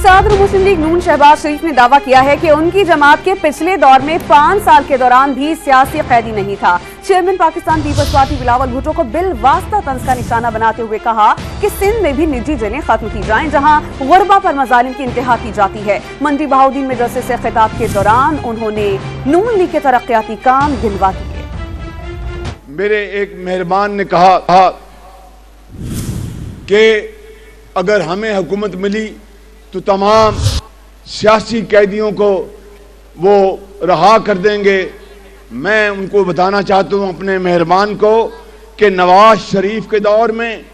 सदर मुस्लिम लीग नून शहबाज शरीफ ने दावा किया है कि उनकी जमात के पिछले दौर में 5 साल के दौरान भी सियासी कैदी नहीं था। Chairman Pakistan Peoples Party Bilawal Bhutto को बिल वास्ता तंज का निशाना बनाते हुए कहा कि सिंध में भी निजी जेलें खत्म की जाएं जहां गुरबा पर मजालिम की इंतहा की जाती है। मंडी बहाउद्दीन मदरसे से खिताब के दौरान उन्होंने नून लीग के तरक्याती काम गिनवा दिए। मेरे एक मेहरबान ने कहा कि अगर हमें हुकूमत मिली तो तमाम सियासी कैदियों को वो रहा कर देंगे। मैं उनको बताना चाहता हूँ अपने मेहरबान को कि नवाज शरीफ के दौर में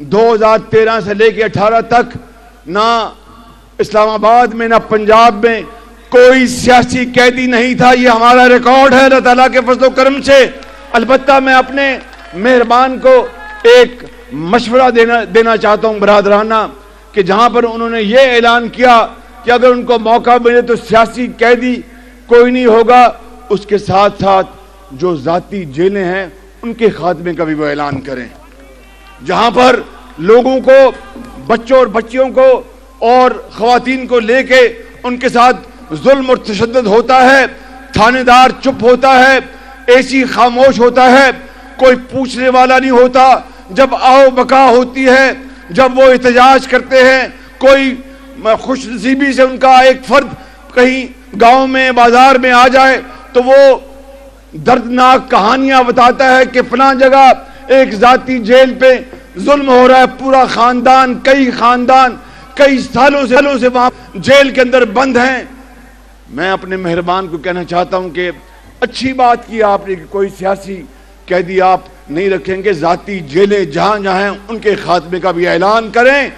2013 से लेकर 18 तक ना इस्लामाबाद में ना पंजाब में कोई सियासी कैदी नहीं था। ये हमारा रिकॉर्ड है अल्लाह ताला के फज़ल करम से। अलबत्ता मैं अपने मेहरबान को एक मशवरा देना चाहता हूँ बरादराना कि जहां पर उन्होंने ये ऐलान किया कि अगर उनको मौका मिले तो सियासी कैदी कोई नहीं होगा, उसके साथ साथ जो जाती जेलें हैं उनके खात्मे का भी वो ऐलान करें। जहां पर लोगों को, बच्चों और बच्चियों को और ख़वातीन को लेके उनके साथ जुल्म और तशद्दुद होता है, थानेदार चुप होता है, एसी खामोश होता है, कोई पूछने वाला नहीं होता। जब आओ बका होती है, जब वो एहतजाज करते हैं, कोई खुशनसीबी से उनका एक फर्द कहीं गांव में बाजार में आ जाए तो वो दर्दनाक कहानियां बताता है कि फलां जगह एक जाती जेल पे जुल्म हो रहा है, पूरा खानदान कई सालों से वहां जेल के अंदर बंद हैं। मैं अपने मेहरबान को कहना चाहता हूं कि अच्छी बात की आपने कि कोई सियासी कैदी आप नहीं रखेंगे, जाती जेलें जहां जहां हैं उनके खात्मे का भी ऐलान करें।